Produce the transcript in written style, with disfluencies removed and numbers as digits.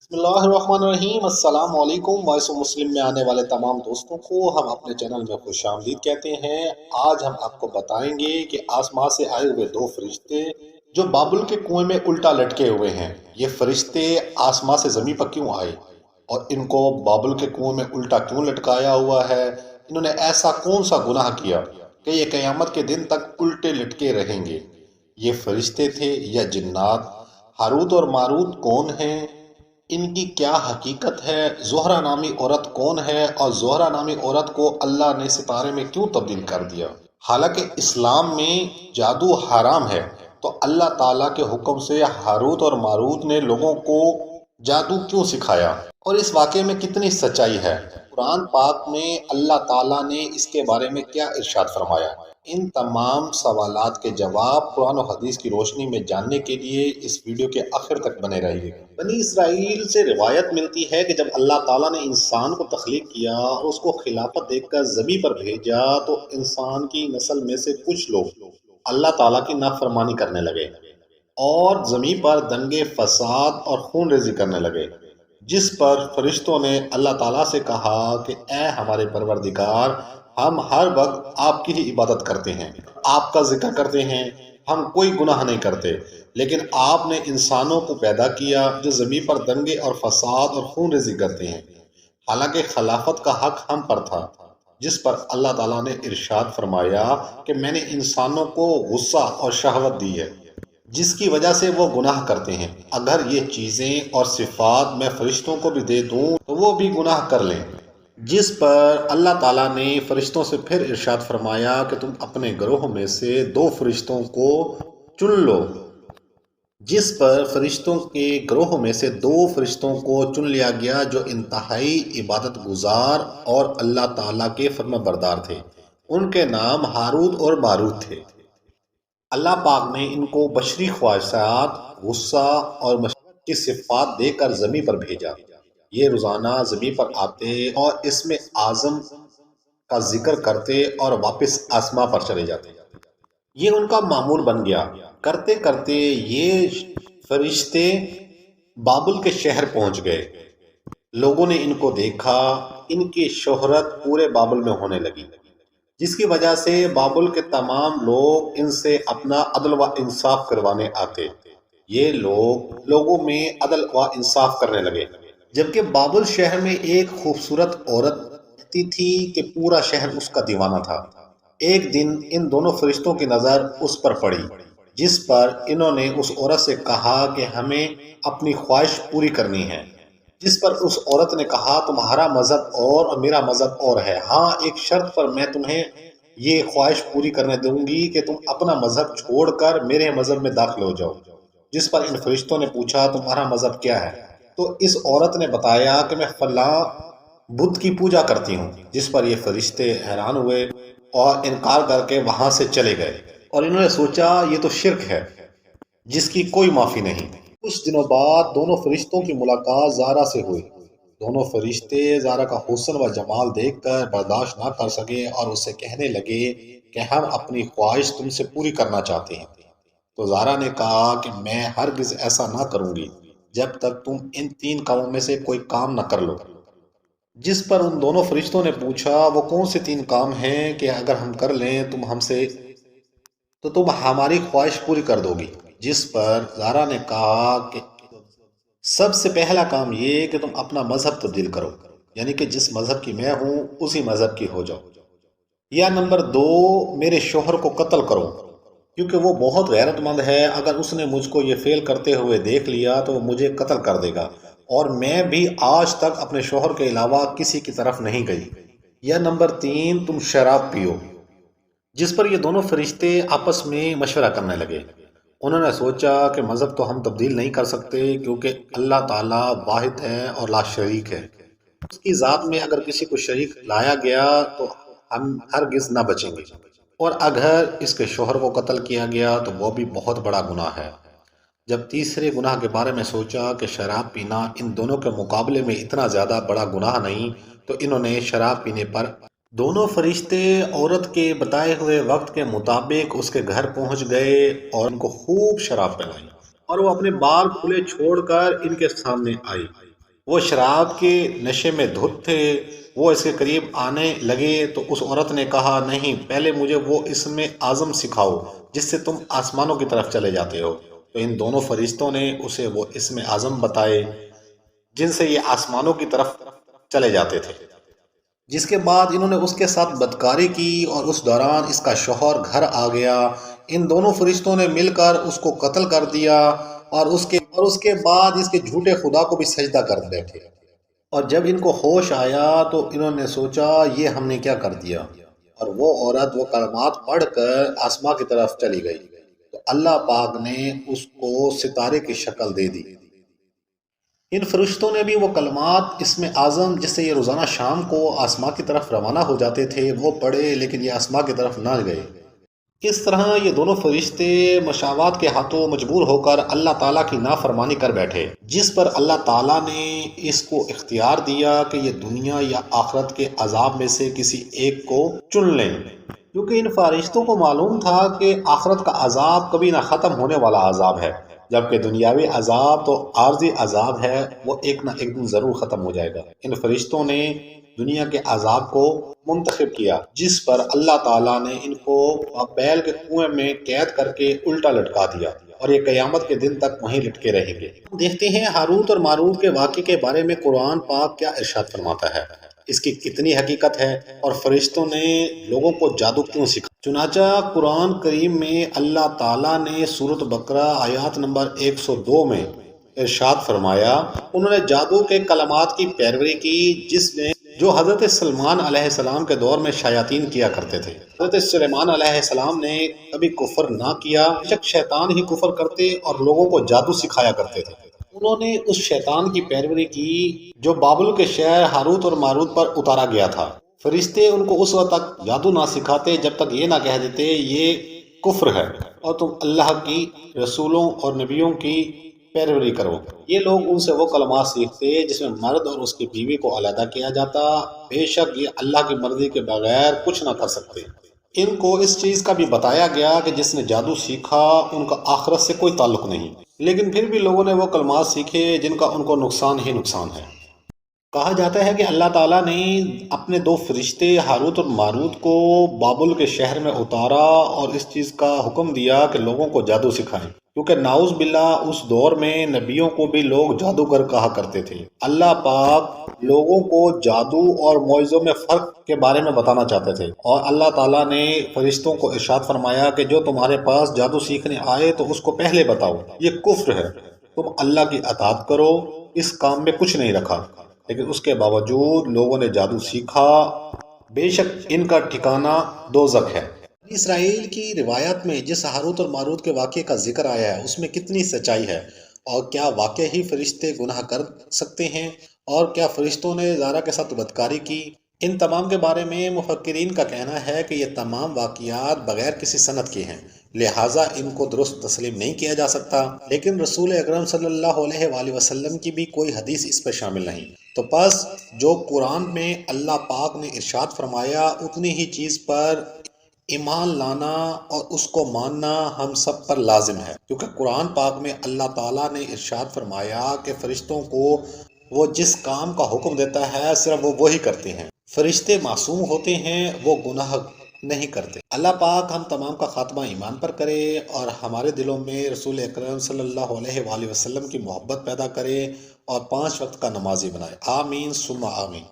बिस्मिल्लाहिर्रहमानिर्रहीम। अस्सलाम वालेकुम। वॉइस ऑफ मुस्लिम में आने वाले तमाम दोस्तों को हम अपने चैनल में खुश आमदीद कहते हैं। आज हम आपको बताएंगे कि आसमान से आए हुए दो फरिश्ते जो बाबुल के कुएं में उल्टा लटके हुए हैं, ये फरिश्ते आसमान से ज़मीन पर क्यों आए और इनको बाबुल के कुएं में उल्टा क्यों लटकाया हुआ है। इन्होंने ऐसा कौन सा गुनाह किया कि ये क़यामत के दिन तक उल्टे लटके रहेंगे। ये फरिश्ते थे या जिन्नात? हारूत और मारूत कौन हैं? इनकी क्या हकीकत है? ज़ोहरा नामी औरत कौन है और ज़ोहरा नामी औरत को अल्लाह ने सितारे में क्यों तब्दील कर दिया? हालांकि इस्लाम में जादू हराम है, तो अल्लाह ताला के हुक्म से हारूत और मारूत ने लोगों को जादू क्यों सिखाया और इस वाक़े में कितनी सच्चाई है? कुरान पाक में अल्लाह ताला ने इसके बारे में क्या इरशाद फरमाया? इन तमाम सवालात के जवाब कुरान और हदीस की रोशनी में जानने के लिए इस वीडियो के आखिर तक बने रहिए। बनी इसराइल से रिवायत मिलती है कि जब अल्लाह ताला ने इंसान को तख्लीक किया और उसको खिलाफत देकर ज़मीन पर भेजा, तो इंसान की नस्ल में से कुछ लोग अल्लाह ताला की नाफरमानी करने लगे और ज़मीन पर दंगे फसाद और खून रेज़ी करने लगे, जिस पर फरिश्तों ने अल्लाह ताला से कहा कि ए हमारे परवरदिगार, हम हर वक्त आपकी ही इबादत करते हैं, आपका जिक्र करते हैं, हम कोई गुनाह नहीं करते, लेकिन आपने इंसानों को पैदा किया जो ज़मीन पर दंगे और फसाद और खून रेज़ी करते हैं, हालांकि खिलाफत का हक हम पर था। जिस पर अल्लाह ताला ने इरशाद फरमाया कि मैंने इंसानों को गुस्सा और शहवत दी है, जिसकी वजह से वो गुनाह करते हैं। अगर ये चीज़ें और सिफात मैं फरिश्तों को भी दे दूं तो वो भी गुनाह कर लें। जिस पर अल्लाह ताला ने फरिश्तों से फिर इरशाद फरमाया कि तुम अपने ग्रोह में से दो फरिश्तों को चुन लो। जिस पर फरिश्तों के ग्रोह में से दो फरिश्तों को चुन लिया गया जो इंतहाई इबादत गुजार और अल्लाह ताला के फर्माबरदार थे। उनके नाम हारूत और मारूत थे। अल्लाह पाक ने इनको बशरी ख्वाहिशात, गुस्सा और मशक्क़त की सिफात देकर ज़मीन पर भेजा। ये रोज़ाना ज़मीन पर आते और इसमें आज़म का जिक्र करते और वापस आसमां पर चले जाते। ये उनका मामूल बन गया। करते करते ये फरिश्ते बाबुल के शहर पहुंच गए। लोगों ने इनको देखा। इनकी शोहरत पूरे बाबुल में होने लगी, जिसकी वजह से बाबुल के तमाम लोग इनसे अपना अदल व इंसाफ करवाने आते। ये लोग लोगों में अदल व इंसाफ करने लगे। जबकि बाबुल शहर में एक खूबसूरत औरत रहती थी कि पूरा शहर उसका दीवाना था। एक दिन इन दोनों फरिश्तों की नज़र उस पर पड़ी, जिस पर इन्होंने उस औरत से कहा कि हमें अपनी ख्वाहिश पूरी करनी है। जिस पर उस औरत ने कहा, तुम्हारा मज़हब और मेरा मज़हब और है। हाँ, एक शर्त पर मैं तुम्हें ये ख्वाहिश पूरी करने दूंगी कि तुम अपना मज़हब छोड़कर मेरे मज़हब में दाखिल हो जाओ। जिस पर इन फरिश्तों ने पूछा, तुम्हारा मज़हब क्या है? तो इस औरत ने बताया कि मैं फलां बुद्ध की पूजा करती हूँ। जिस पर ये फरिश्ते हैरान हुए और इनकार करके वहां से चले गए और इन्होंने सोचा ये तो शिर्क है जिसकी कोई माफ़ी नहीं। कुछ दिनों बाद दोनों फरिश्तों की मुलाकात ज़ारा से हुई। दोनों फरिश्ते ज़ारा का हुस्न व जमाल देखकर बर्दाश्त ना कर सके और उससे कहने लगे कि हम अपनी ख्वाहिश तुमसे पूरी करना चाहते हैं। तो ज़ारा ने कहा कि मैं हरगिज़ ऐसा ना करूंगी जब तक तुम इन तीन कामों में से कोई काम न कर लो। जिस पर उन दोनों फरिश्तों ने पूछा, वो कौन से तीन काम हैं कि अगर हम कर लें तुम हमसे तो तुम हमारी ख्वाहिश पूरी कर दोगी। जिस पर ज़ारा ने कहा कि सबसे पहला काम ये कि तुम अपना मज़हब तब्दील करो, यानी कि जिस मज़हब की मैं हूँ उसी मज़हब की हो जाओ। या नंबर दो, मेरे शोहर को कत्ल करो, क्योंकि वो बहुत गैरतमंद है। अगर उसने मुझको ये फेल करते हुए देख लिया तो वो मुझे कत्ल कर देगा और मैं भी आज तक अपने शोहर के अलावा किसी की तरफ नहीं गई। या नंबर तीन, तुम शराब पियो। जिस पर ये दोनों फरिश्ते आपस में मशवरा करने लगे। उन्होंने सोचा कि मज़हब तो हम तब्दील नहीं कर सकते, क्योंकि अल्लाह ताला वाहिद है और ला शरीक है। उसकी ज़ात में अगर किसी को शरीक लाया गया तो हम हरगिज़ ना बचेंगे, और अगर इसके शोहर को कत्ल किया गया तो वो भी बहुत बड़ा गुनाह है। जब तीसरे गुनाह के बारे में सोचा कि शराब पीना इन दोनों के मुकाबले में इतना ज़्यादा बड़ा गुनाह नहीं, तो इन्होंने शराब पीने पर दोनों फरिश्ते औरत के बताए हुए वक्त के मुताबिक उसके घर पहुंच गए और उनको खूब शराब पिलाई और वो अपने बाल खुले छोड़कर इनके सामने आई। وہ شراب کے نشے میں دھت تھے۔ وہ اس کے قریب آنے لگے تو اس عورت نے کہا، نہیں، پہلے مجھے وہ اسم اعظم سکھاؤ جس سے تم آسمانوں کی طرف چلے جاتے ہو۔ تو ان دونوں فرشتوں نے اسے وہ اسم اعظم بتائے جن سے یہ آسمانوں کی طرف چلے جاتے تھے، جس کے بعد انہوں نے اس کے ساتھ بدکاری کی اور اس دوران اس کا شوہر گھر آ گیا۔ ان دونوں فرشتوں نے مل کر اس کو قتل کر دیا اور اس کے بعد اس کے جھوٹے خدا کو بھی سجدہ کر بیٹھے۔ اور جب ان کو ہوش آیا تو انہوں نے سوچا یہ ہم نے کیا کر دیا، اور وہ عورت وہ کلمات پڑھ کر آسمان کی طرف چلی گئی تو اللہ پاک نے اس کو ستارے کی شکل دے دی۔ ان فرشتوں نے بھی وہ کلمات اسم اعظم جس سے یہ روزانہ شام کو آسمان کی طرف روانہ ہو جاتے تھے وہ پڑھے، لیکن یہ آسمان کی طرف نہ گئے۔ اس طرح یہ دونوں فرشتے مشاوات کے ہاتھوں مجبور ہو کر اللہ تعالیٰ کی نافرمانی کر بیٹھے، جس پر اللہ تعالیٰ نے اس کو اختیار دیا کہ یہ دنیا یا آخرت کے عذاب میں سے کسی ایک کو چن لیں، کیونکہ ان فرشتوں کو معلوم تھا کہ آخرت کا عذاب کبھی نہ ختم ہونے والا عذاب ہے، جبکہ دنیاوی عذاب تو عارضی عذاب ہے، وہ ایک نہ ایک دن ضرور ختم ہو جائے گا۔ ان فرشتوں نے دنیا کے عذاب کو منتخب کیا، جس پر اللہ تعالیٰ نے ان کو بیل کے کنویں میں قید کر کے الٹا لٹکا دیا، اور یہ قیامت کے دن تک وہیں لٹکے رہیں گے۔ دیکھتے ہیں ہاروت اور ماروت کے واقعے کے بارے میں قرآن پاک کیا ارشاد فرماتا ہے، اس کی کتنی حقیقت ہے، اور فرشتوں نے لوگوں کو جادو کیوں سکھایا۔ چنانچہ قرآن کریم میں اللہ تعالیٰ نے سورۃ بقرہ آیات نمبر 102 میں ارشاد فرمایا، انہوں نے جادو کے کلمات کی پیروی کی جو حضرت سلیمان علیہ السلام کے دور میں شیاطین کیا کرتے تھے۔ حضرت سلیمان علیہ السلام نے کبھی کفر نہ کیا، بے شک شیطان ہی کفر کرتے اور لوگوں کو جادو سکھایا کرتے تھے۔ انہوں نے اس شیطان کی پیروی کی جو بابل کے شہر ہاروت اور ماروت پر اتارا گیا تھا۔ فرشتے ان کو اس وقت تک جادو نہ سکھاتے جب تک یہ نہ کہہ دیتے یہ کفر ہے اور تم اللہ کی رسولوں اور نبیوں کی پیروی کرو۔ یہ لوگ ان سے وہ کلمات سیکھتے جس میں مرد اور اس کی بیوی کو علیحدہ کیا جاتا، بے شک یہ اللہ کی مرضی کے بغیر کچھ نہ کر سکتے۔ ان کو اس چیز کا بھی بتایا گیا کہ جس نے جادو سیکھا ان کا آخرت سے کوئی تعلق نہیں، لیکن پھر بھی لوگوں نے وہ کلمات سیکھے جن کا ان کو نقصان ہی نقصان ہے۔ کہا جاتا ہے کہ اللہ تعالیٰ نے اپنے دو فرشتے ہاروت اور ماروت کو بابل کے شہر میں اتارا اور اس چیز کا حکم دیا کہ لوگوں کو جادو سکھائیں، کیونکہ نعوذ باللہ اس دور میں نبیوں کو بھی لوگ جادوگر کہا کرتے تھے۔ اللہ پاک لوگوں کو جادو اور معجزوں میں فرق کے بارے میں بتانا چاہتے تھے، اور اللہ تعالیٰ نے فرشتوں کو ارشاد فرمایا کہ جو تمہارے پاس جادو سیکھنے آئے تو اس کو پہلے بتاؤ یہ کفر ہے، تم اللہ کی اطاعت کرو، اس کام میں کچھ نہیں رکھا۔ لیکن اس کے باوجود لوگوں نے جادو سیکھا، بے شک ان کا ٹھکانہ دوزخ ہے۔ اسرائیل کی روایت میں جس ہاروت اور ماروت کے واقعے کا ذکر آیا ہے اس میں کتنی سچائی ہے، اور کیا واقعی ہی فرشتے گناہ کر سکتے ہیں، اور کیا فرشتوں نے زارا کے ساتھ بدکاری کی؟ ان تمام کے بارے میں مفکرین کا کہنا ہے کہ یہ تمام واقعات بغیر کسی سند کے ہیں، لہٰذا ان کو درست تسلیم نہیں کیا جا سکتا، لیکن رسول اکرم صلی اللہ علیہ وآلہ وسلم کی بھی کوئی حدیث اس پر شامل نہیں۔ تو پس جو قرآن میں اللہ پاک نے ارشاد فرمایا اتنی ہی چیز پر ایمان لانا اور اس کو ماننا ہم سب پر لازم ہے، کیونکہ قرآن پاک میں اللہ تعالیٰ نے ارشاد فرمایا کہ فرشتوں کو وہ جس کام کا حکم دیتا ہے صرف وہ وہی کرتے ہیں، فرشتے معصوم ہوتے ہیں، وہ گناہ نہیں کرتے۔ اللہ پاک ہم تمام کا خاتمہ ایمان پر کرے اور ہمارے دلوں میں رسول اکرم صلی اللہ علیہ وآلہ وسلم کی محبت پیدا کرے اور 5 وقت کا نمازی بنائے۔ آمین ثم آمین۔